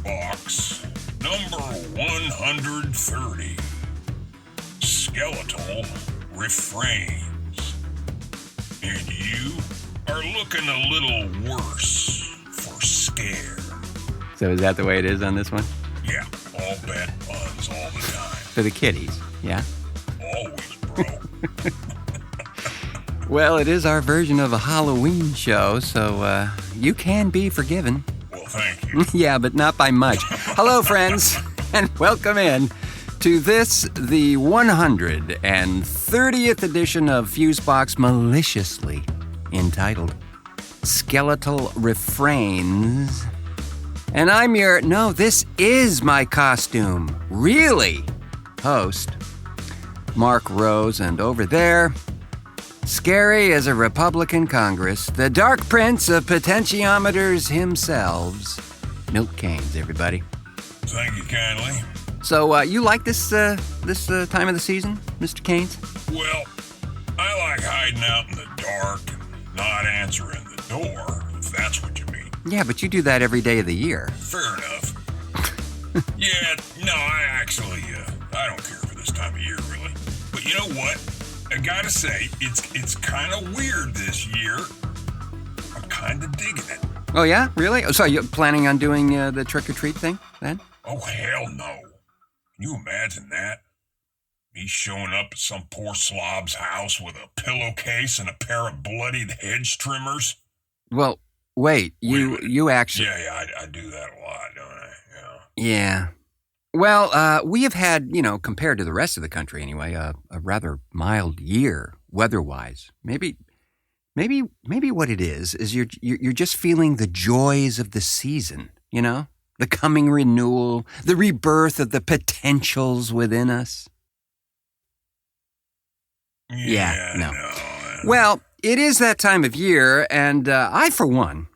Fusebox number 130. Skeletal Refrains. And you are looking a little worse for scare. So is that the way it is on this one? Yeah, all bad puns all the time. For the kiddies, yeah? Always, bro. Well, it is our version of a Halloween show, so you can be forgiven. Well, thank you. Yeah, but not by much. Hello, friends, and welcome in to this, the 130th edition of Fusebox, maliciously entitled Skeletal Refrains. And I'm this is my costume, really, host, Mark Rose, and over there, scary as a Republican Congress, the Dark Prince of Potentiometers himself, Milt Keynes, everybody. Thank you kindly. So, you like this time of the season, Mr. Keynes? Well, I like hiding out in the dark and not answering the door, if that's what you mean. Yeah, but you do that every day of the year. Fair enough. Yeah, no, I don't care for this time of year, really. But you know what? I gotta say, it's kind of weird this year. I'm kind of digging it. Oh, yeah? Really? So you're planning on doing the trick-or-treat thing, then? Oh, hell no. Can you imagine that? Me showing up at some poor slob's house with a pillowcase and a pair of bloodied hedge trimmers? Well, wait, you actually... Yeah, I do that a lot, don't I? Yeah. Well, we have had, compared to the rest of the country anyway, a rather mild year weather-wise. Maybe what it is you're just feeling the joys of the season, the coming renewal, the rebirth of the potentials within us. Yeah, no. Well, it is that time of year, and I, for one,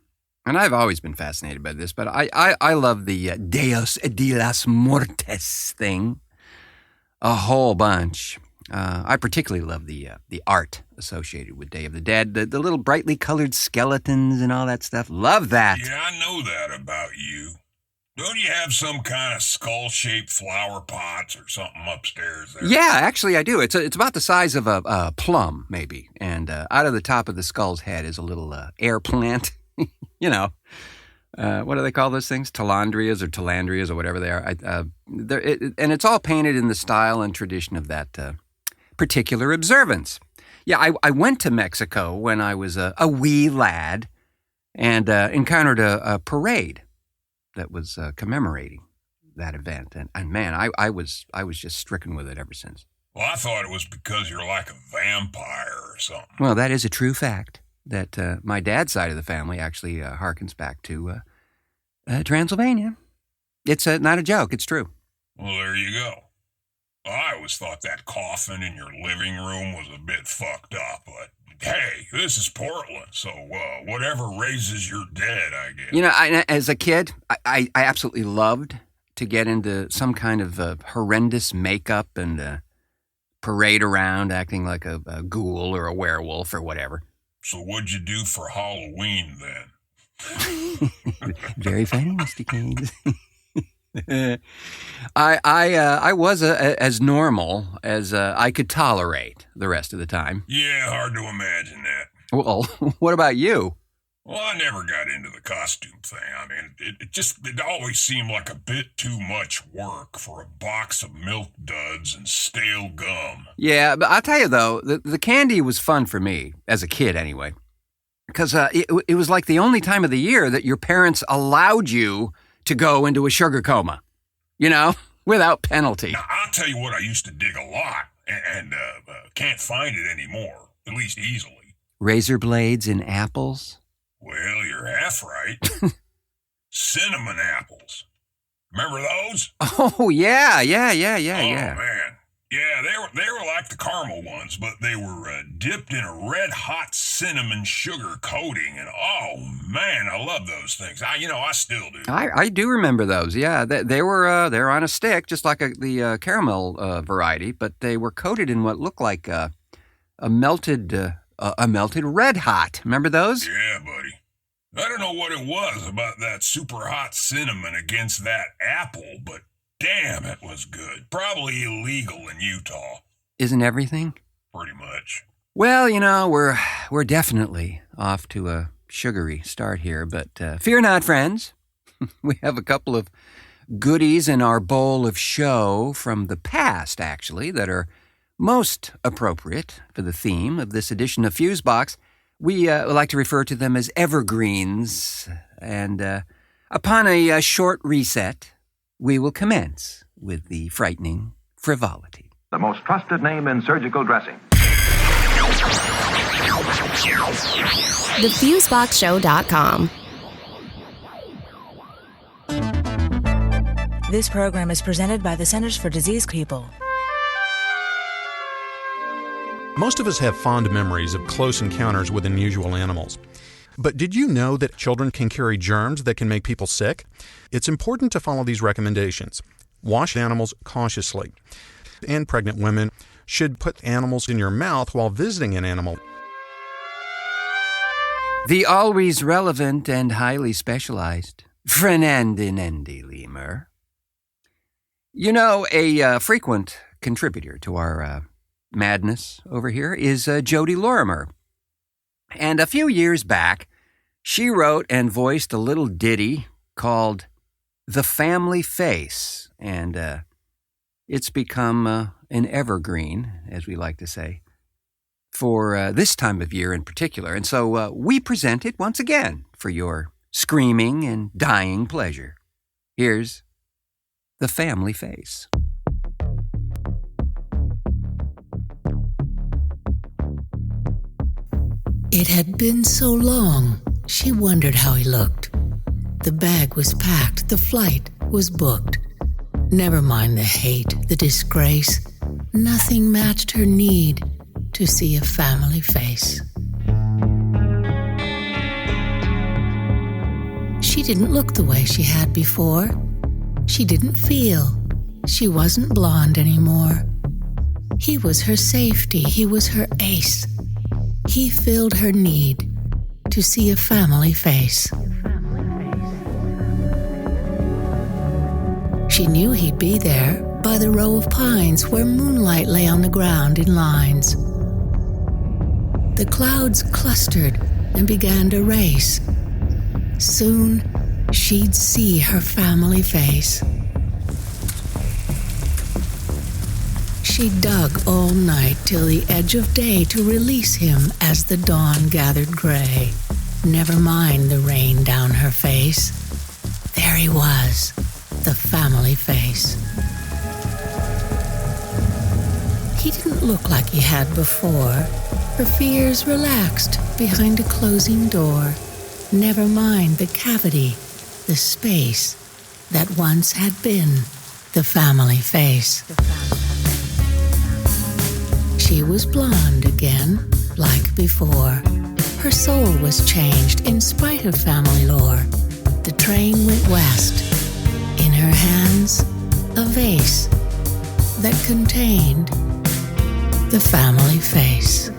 and I've always been fascinated by this, but I love the Deus de las Muertes thing a whole bunch. I particularly love the art associated with Day of the Dead, the little brightly colored skeletons and all that stuff. Love that. Yeah, I know that about you. Don't you have some kind of skull-shaped flower pots or something upstairs there? Yeah, actually I do. It's about the size of a plum, maybe, and out of the top of the skull's head is a little air plant. What do they call those things? Talandrias or whatever they are. And it's all painted in the style and tradition of that particular observance. Yeah, I went to Mexico when I was a wee lad and encountered a parade that was commemorating that event. And man, I was just stricken with it ever since. Well, I thought it was because you're like a vampire or something. Well, that is a true fact. That my dad's side of the family actually harkens back to Transylvania. It's not a joke. It's true. Well, there you go. I always thought that coffin in your living room was a bit fucked up, but hey, this is Portland, so whatever raises your dead, I guess. As a kid, I absolutely loved to get into some kind of horrendous makeup and parade around acting like a ghoul or a werewolf or whatever. So what'd you do for Halloween then? Very funny, Mr. Keynes. I was as normal as I could tolerate the rest of the time. Yeah, hard to imagine that. Well, what about you? Well, I never got into the costume thing. I mean, it always seemed like a bit too much work for a box of milk duds and stale gum. Yeah, but I'll tell you though, the candy was fun for me, as a kid anyway. Because it was like the only time of the year that your parents allowed you to go into a sugar coma, without penalty. Now, I'll tell you what I used to dig a lot, and can't find it anymore, at least easily. Razor blades in apples? Well, you're half right. Cinnamon apples. Remember those? Oh, yeah. Oh, man. Yeah, they were like the caramel ones, but they were dipped in a red-hot cinnamon sugar coating, and oh, man, I love those things. I still do. I do remember those, yeah. They were on a stick, just like the caramel variety, but they were coated in what looked like a melted red hot. Remember those? Yeah, buddy. I don't know what it was about that super hot cinnamon against that apple, but damn, it was good. Probably illegal in Utah. Isn't everything? Pretty much. Well, we're definitely off to a sugary start here, but fear not, friends. We have a couple of goodies in our bowl of show from the past, actually, that are most appropriate for the theme of this edition of Fusebox. We like to refer to them as evergreens, and upon a short reset, we will commence with the frightening frivolity. The most trusted name in surgical dressing. TheFuseboxShow.com. This program is presented by the Centers for Disease People. Most of us have fond memories of close encounters with unusual animals. But did you know that children can carry germs that can make people sick? It's important to follow these recommendations. Wash animals cautiously. And pregnant women should put animals in your mouth while visiting an animal. The always relevant and highly specialized F.LeMur. A frequent contributor to our madness over here is Jodi Lorimer. And a few years back, she wrote and voiced a little ditty called The Family Face, and it's become an evergreen, as we like to say, for this time of year in particular. And so we present it once again for your screaming and dying pleasure. Here's The Family Face. It had been so long, she wondered how he looked. The bag was packed, the flight was booked. Never mind the hate, the disgrace. Nothing matched her need to see a family face. She didn't look the way she had before. She didn't feel. She wasn't blonde anymore. He was her safety, he was her ace. He filled her need to see a family face. She knew he'd be there by the row of pines where moonlight lay on the ground in lines. The clouds clustered and began to race. Soon, she'd see her family face. She dug all night till the edge of day to release him as the dawn gathered gray. Never mind the rain down her face. There he was, the family face. He didn't look like he had before. Her fears relaxed behind a closing door. Never mind the cavity, the space that once had been the family face. She was blonde again, like before. Her soul was changed in spite of family lore. The train went west. In her hands, a vase that contained the family face.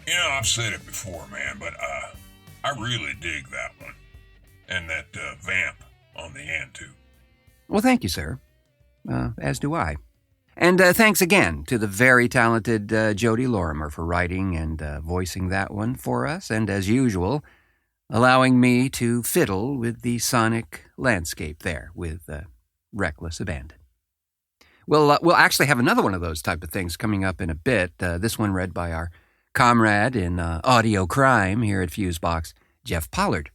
You know, I've said it before, man, but I really dig that one. And that vamp on the end, too. Well, thank you, sir. As do I. And thanks again to the very talented Jodi Lorimer for writing and voicing that one for us, and as usual, allowing me to fiddle with the sonic landscape there with reckless abandon. We'll actually have another one of those type of things coming up in a bit, this one read by our comrade in audio crime here at Fusebox, Jeff Pollard.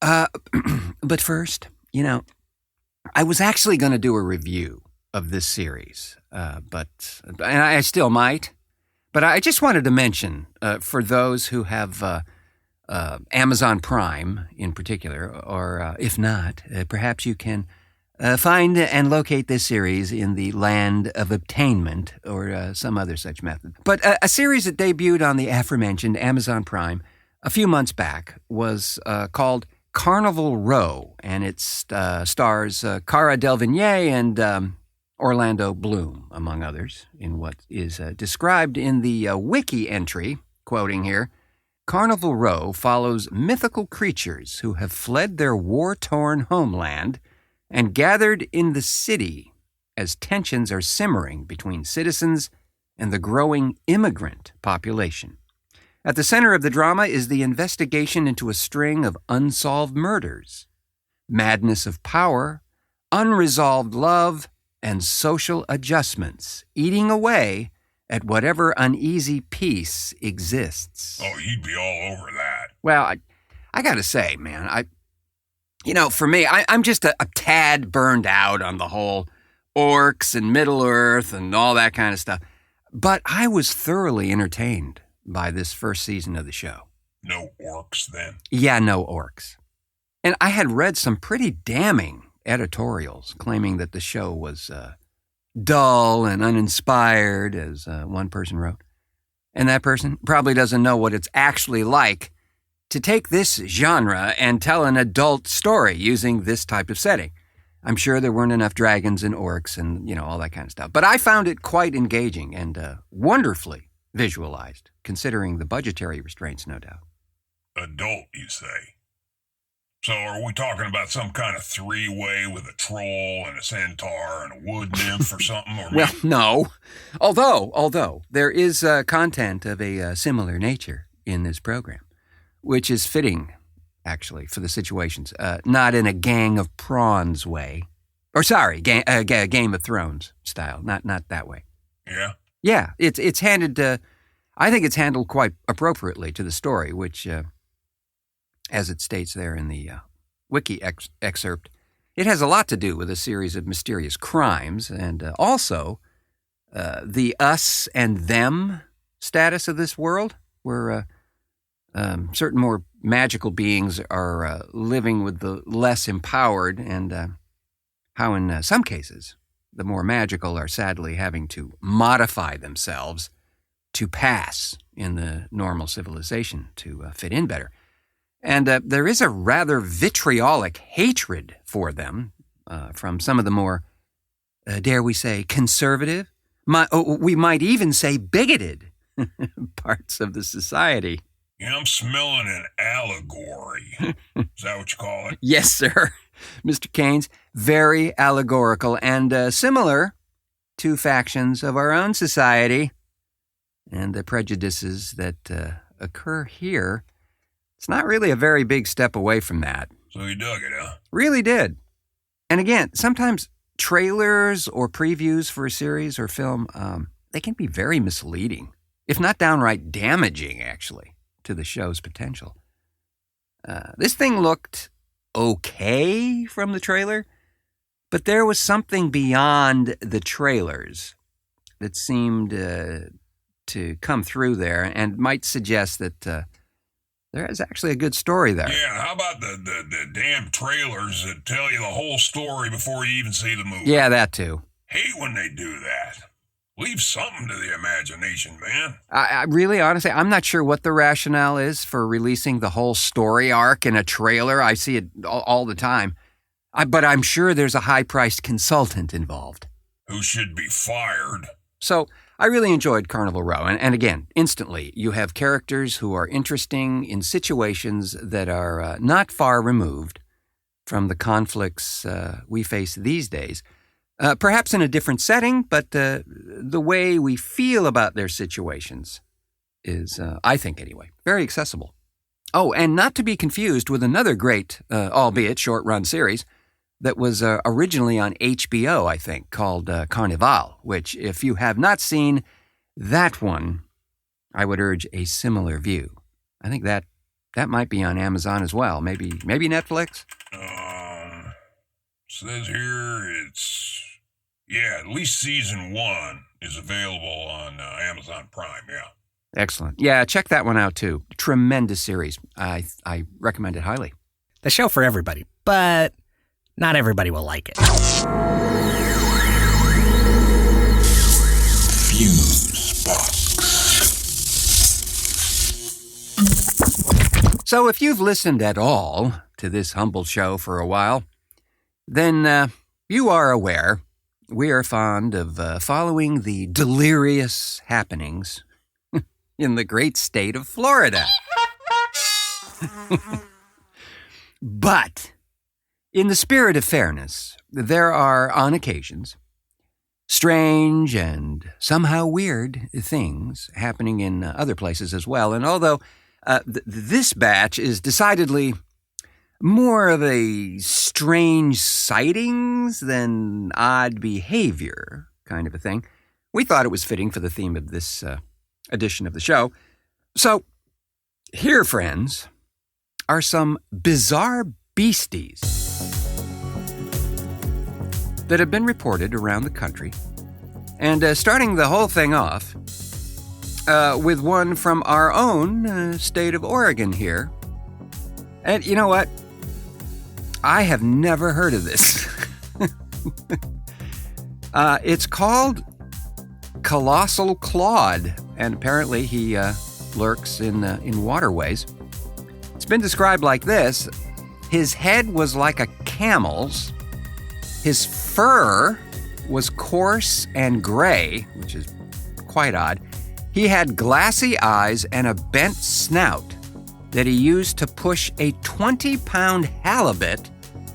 But first, you know, I was actually going to do a review of this series, and I still might, but I just wanted to mention, for those who have Amazon Prime in particular, or if not, perhaps you can find and locate this series in the land of obtainment or some other such method. But a series that debuted on the aforementioned Amazon Prime a few months back was called Carnival Row, and it stars Cara Delevingne and Orlando Bloom, among others, in what is described in the wiki entry, quoting here, Carnival Row follows mythical creatures who have fled their war-torn homeland and gathered in the city as tensions are simmering between citizens and the growing immigrant population. At the center of the drama is the investigation into a string of unsolved murders, madness of power, unresolved love, and social adjustments, eating away at whatever uneasy peace exists. Oh, you'd be all over that. Well, I gotta say, man, for me, I'm just a tad burned out on the whole orcs and Middle-earth and all that kind of stuff. But I was thoroughly entertained by this first season of the show. No orcs, then? Yeah, no orcs. And I had read some pretty damning editorials claiming that the show was dull and uninspired, as one person wrote. And that person probably doesn't know what it's actually like to take this genre and tell an adult story using this type of setting. I'm sure there weren't enough dragons and orcs and, all that kind of stuff. But I found it quite engaging and wonderfully visualized, considering the budgetary restraints, no doubt. Adult, you say? So are we talking about some kind of three-way with a troll and a centaur and a wood nymph or something? Or well, no. Although there is content of a similar nature in this program, which is fitting, actually, for the situations. Not in a Gang of Prawns way. Or sorry, Game of Thrones style. Not that way. Yeah? Yeah, it's handed, I think it's handled quite appropriately to the story, which, as it states there in the wiki excerpt, it has a lot to do with a series of mysterious crimes and also the us and them status of this world, where certain more magical beings are living with the less empowered, and how in some cases the more magical are sadly having to modify themselves to pass in the normal civilization to fit in better. And there is a rather vitriolic hatred for them from some of the more, dare we say, conservative, we might even say bigoted parts of the society. Yeah, I'm smelling an allegory. Is that what you call it? Yes, sir. Mr. Keynes, very allegorical and similar to factions of our own society and the prejudices that occur here. It's not really a very big step away from that. So you dug it, huh? Really did. And again, sometimes trailers or previews for a series or film, they can be very misleading, if not downright damaging, actually, to the show's potential. This thing looked okay from the trailer, but there was something beyond the trailers that seemed to come through there and might suggest that there is actually a good story there. Yeah, how about the damn trailers that tell you the whole story before you even see the movie? Yeah, that too. Hate when they do that. Leave something to the imagination, man. I really, honestly, I'm not sure what the rationale is for releasing the whole story arc in a trailer. I see it all the time. But I'm sure there's a high-priced consultant involved. Who should be fired. So I really enjoyed Carnival Row. And again, instantly, you have characters who are interesting in situations that are not far removed from the conflicts we face these days. Perhaps in a different setting, but the way we feel about their situations is, I think anyway, very accessible. Oh, and not to be confused with another great, albeit short-run series that was originally on HBO, I think, called Carnival, which, if you have not seen that one, I would urge a similar view. I think that might be on Amazon as well. Maybe Netflix? Says here at least season 1 is available on Amazon Prime, yeah. Excellent. Yeah, check that one out too. Tremendous series. I recommend it highly. The show for everybody, but not everybody will like it. Fusebox. So if you've listened at all to this humble show for a while, then you are aware we are fond of following the delirious happenings in the great state of Florida. But in the spirit of fairness, there are, on occasions, strange and somehow weird things happening in other places as well. And although this batch is decidedly more of a strange sightings than odd behavior kind of a thing, we thought it was fitting for the theme of this edition of the show. So, here, friends, are some bizarre beasties that have been reported around the country. And starting the whole thing off with one from our own state of Oregon here. And you know what? I have never heard of this. It's called Colossal Claude, and apparently he lurks in waterways. It's been described like this. His head was like a camel's. His fur was coarse and gray, which is quite odd. He had glassy eyes and a bent snout that he used to push a 20-pound halibut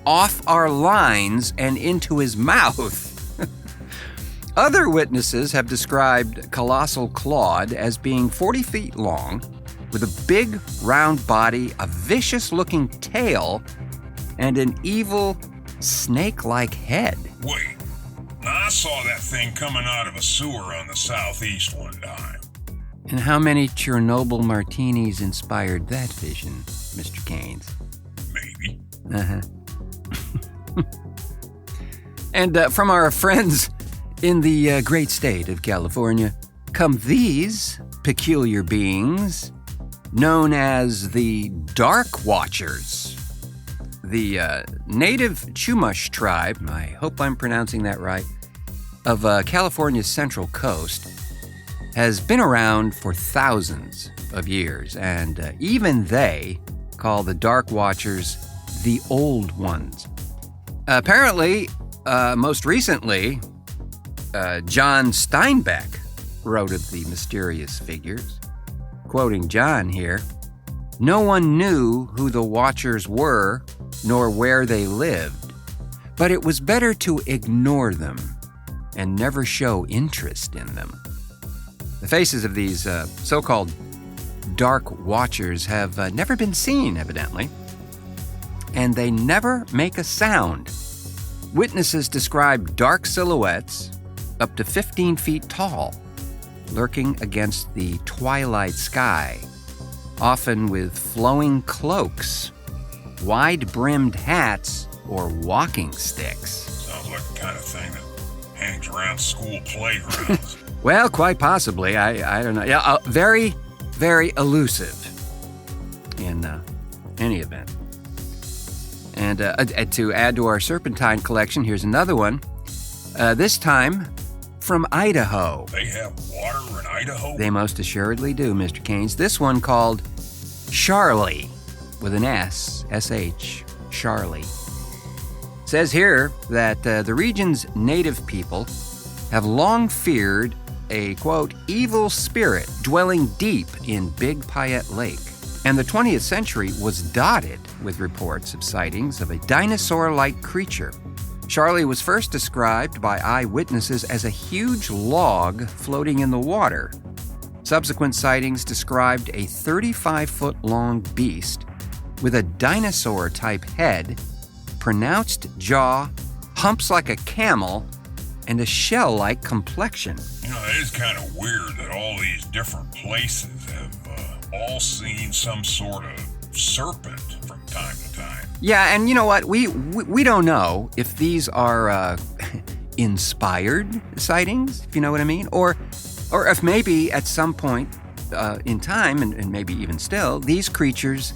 off our lines and into his mouth. Other witnesses have described Colossal Claude as being 40 feet long, with a big, round body, a vicious-looking tail, and an evil, snake-like head. Wait, I saw that thing coming out of a sewer on the southeast one time. And how many Chernobyl martinis inspired that vision, Mr. Keynes? Maybe. Uh-huh. And from our friends in the great state of California come these peculiar beings known as the Dark Watchers. The native Chumash tribe, I hope I'm pronouncing that right, of California's Central Coast has been around for thousands of years, and even they call the Dark Watchers the Old Ones. Apparently, most recently, John Steinbeck wrote of the mysterious figures. Quoting John here, "No one knew who the Watchers were, nor where they lived, but it was better to ignore them and never show interest in them." The faces of these so-called Dark Watchers have never been seen, evidently, and they never make a sound. Witnesses describe dark silhouettes up to 15 feet tall, lurking against the twilight sky, often with flowing cloaks, wide-brimmed hats, or walking sticks. Sounds like the kind of thing that hangs around school playgrounds. Well, quite possibly. I don't know. Yeah, very, very elusive in any event. And to add to our serpentine collection, here's another one. This time from Idaho. They have water in Idaho? They most assuredly do, Mr. Keynes. This one called Charlie, with an S, S-H, Charlie. Says here that the region's native people have long feared a, quote, evil spirit dwelling deep in Big Payette Lake. And the 20th century was dotted with reports of sightings of a dinosaur-like creature. Charlie was first described by eyewitnesses as a huge log floating in the water. Subsequent sightings described a 35-foot-long beast with a dinosaur-type head, pronounced jaw, humps like a camel, and a shell-like complexion. You know, it is kind of weird that all these different places have all seen some sort of serpent from time to time. Yeah, and you know what? We don't know if these are inspired sightings, if you know what I mean, or if maybe at some point in time, and maybe even still, these creatures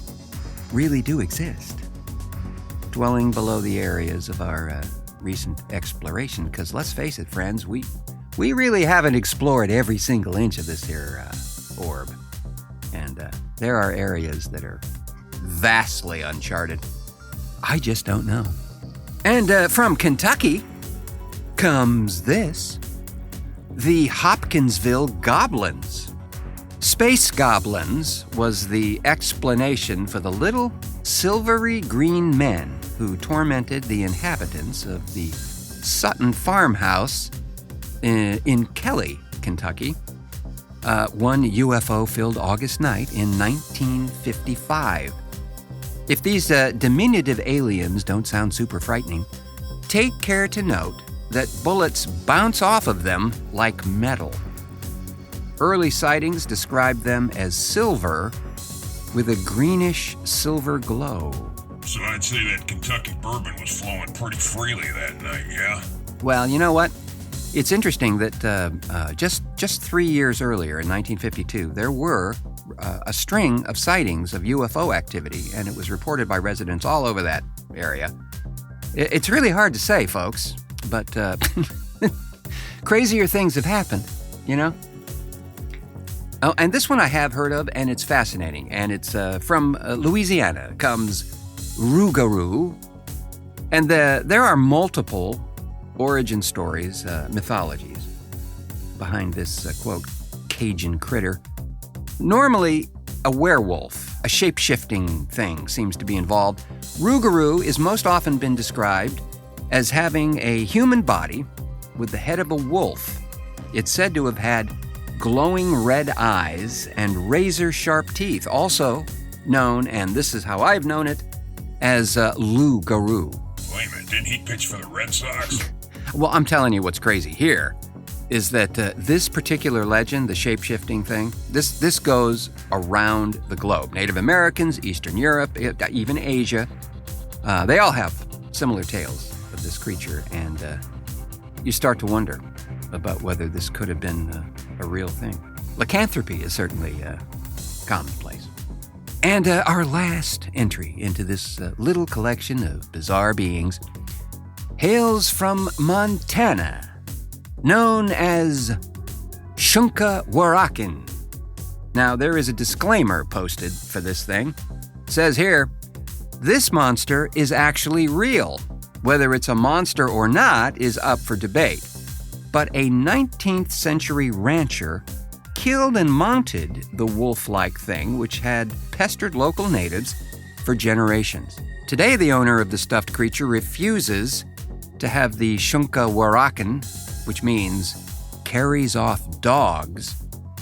really do exist, dwelling below the areas of our recent exploration. Because let's face it, friends, we really haven't explored every single inch of this here orb, and there are areas that are vastly uncharted. I just don't know. And from Kentucky comes this: the Hopkinsville Goblins. Space goblins was the explanation for the little silvery green men who tormented the inhabitants of the Sutton farmhouse in Kelly, Kentucky. One UFO-filled August night in 1955. If these diminutive aliens don't sound super frightening, take care to note that bullets bounce off of them like metal. Early sightings described them as silver with a greenish silver glow. So I'd say that Kentucky bourbon was flowing pretty freely that night, yeah? Well, you know what? It's interesting that just 3 years earlier, in 1952, there were a string of sightings of UFO activity, and it was reported by residents all over that area. It's really hard to say, folks, but crazier things have happened, you know? Oh, and this one I have heard of, and it's fascinating, and it's from Louisiana. Comes Rougarou, and there are multiple origin stories, mythologies, behind this, quote, Cajun critter. Normally, a werewolf, a shape-shifting thing, seems to be involved. Rougarou is most often been described as having a human body with the head of a wolf. It's said to have had glowing red eyes and razor-sharp teeth, also known, and this is how I've known it, as loup-garou. Wait a minute, didn't he pitch for the Red Sox? Well, I'm telling you what's crazy here is that this particular legend, the shape-shifting thing, this goes around the globe. Native Americans, Eastern Europe, even Asia, they all have similar tales of this creature, and you start to wonder about whether this could have been a real thing. Lycanthropy is certainly commonplace. And our last entry into this little collection of bizarre beings hails from Montana, known as Shunka Warakin. Now, there is a disclaimer posted for this thing. It says here, this monster is actually real. Whether it's a monster or not is up for debate. But a 19th century rancher killed and mounted the wolf-like thing, which had pestered local natives for generations. Today, the owner of the stuffed creature refuses to have the Shunka Warakin, which means carries off dogs,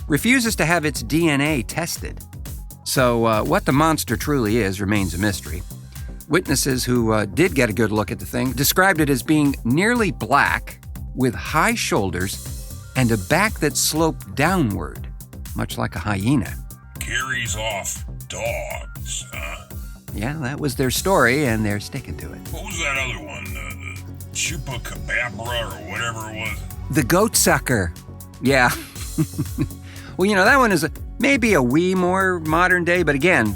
refuses to have its DNA tested. So what the monster truly is remains a mystery. Witnesses who did get a good look at the thing described it as being nearly black, with high shoulders and a back that sloped downward, much like a hyena. Carries off dogs, huh? Yeah, that was their story, and they're sticking to it. What was that other one? The chupacabra or whatever it was? The goat sucker. Yeah. Well, you know, that one is maybe a wee more modern day, but again,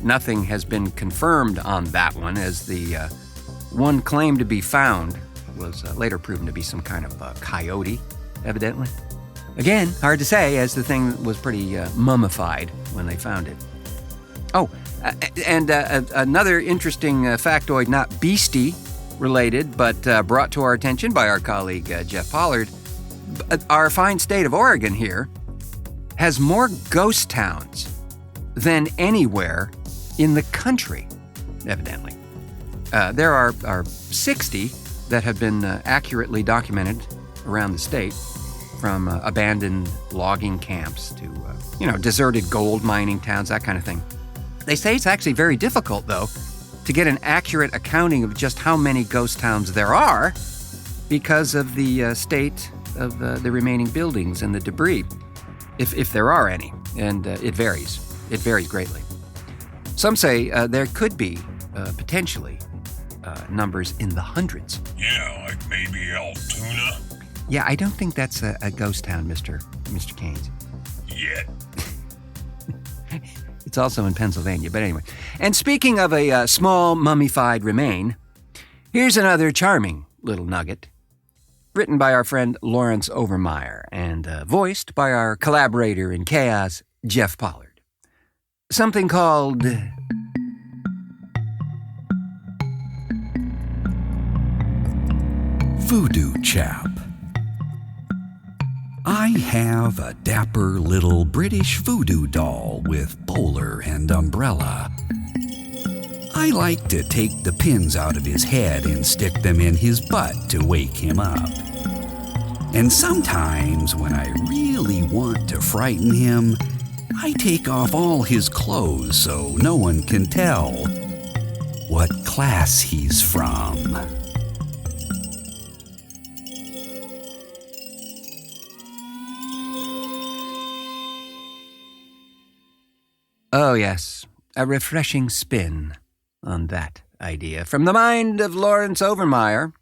nothing has been confirmed on that one, as the one claimed to be found was later proven to be some kind of coyote, evidently. Again, hard to say, as the thing was pretty mummified when they found it. Oh, and another interesting factoid, not Beastie related, but brought to our attention by our colleague Jeff Pollard. our fine state of Oregon here has more ghost towns than anywhere in the country, evidently. There are 60 that have been accurately documented around the state, from abandoned logging camps to, deserted gold mining towns, that kind of thing. They say it's actually very difficult, though, to get an accurate accounting of just how many ghost towns there are because of the state of the remaining buildings and the debris, if there are any, and it varies. It varies greatly. Some say there could be, potentially, numbers in the hundreds. Yeah, like maybe Altoona? Yeah, I don't think that's a ghost town, Mr. Keynes. Yet. It's also in Pennsylvania, but anyway. And speaking of a small mummified remain, here's another charming little nugget, written by our friend Laurence Overmire and voiced by our collaborator in chaos, Jeff Pollard. Something called Voodoo Chap. I have a dapper little British voodoo doll with bowler and umbrella. I like to take the pins out of his head and stick them in his butt to wake him up. And sometimes, when I really want to frighten him, I take off all his clothes so no one can tell what class he's from. Oh, yes, a refreshing spin on that idea from the mind of Laurence Overmire,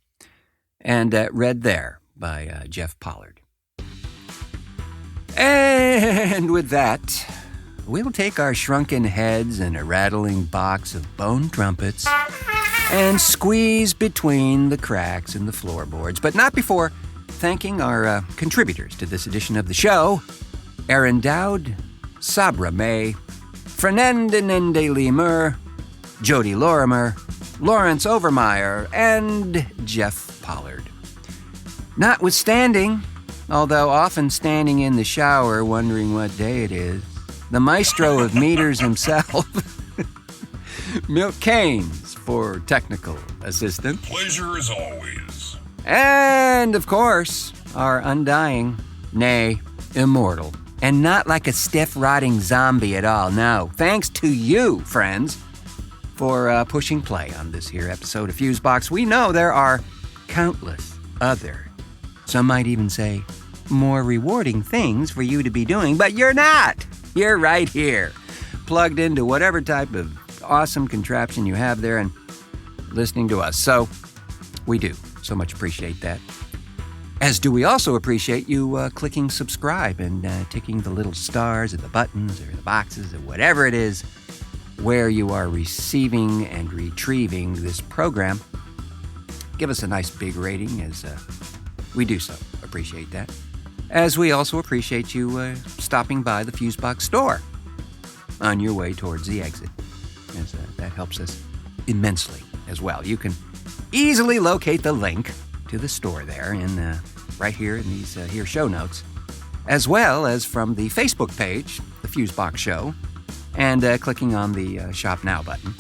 and read there by Jeff Pollard. And with that, we'll take our shrunken heads and a rattling box of bone trumpets and squeeze between the cracks in the floorboards, but not before thanking our contributors to this edition of the show: Aaron Dowd, Sabra May, Fernandinende F.LeMur, Jodi Lorimer, Laurence Overmire, and Jeff Pollard. Notwithstanding, although often standing in the shower wondering what day it is, the maestro of meters himself, Milt Keynes, for technical assistance. Pleasure as always. And, of course, our undying, nay, immortal, and not like a stiff, rotting zombie at all, no. Thanks to you, friends, for pushing play on this here episode of Fusebox. We know there are countless other, some might even say, more rewarding things for you to be doing, but you're not. You're right here, plugged into whatever type of awesome contraption you have there and listening to us. So we do so much appreciate that. As do we also appreciate you clicking subscribe and ticking the little stars or the buttons or the boxes or whatever it is where you are receiving and retrieving this program. Give us a nice big rating, as we do so appreciate that. As we also appreciate you stopping by the Fusebox store on your way towards the exit, as that helps us immensely as well. You can easily locate the link to the store there in right here in these here show notes, as well as from the Facebook page, the Fusebox Show, and clicking on the Shop Now button.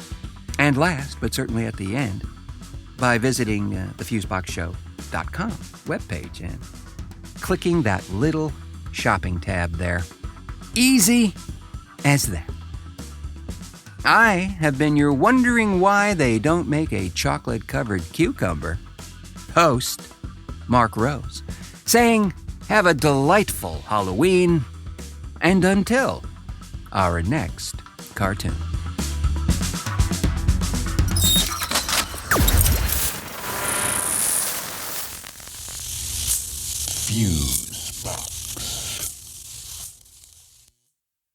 And last, but certainly at the end, by visiting the Fuseboxshow.com webpage and clicking that little shopping tab there. Easy as that. I have been your wondering why they don't make a chocolate-covered cucumber host, Mark Rose, saying, have a delightful Halloween, and until our next cartoon. Fusebox.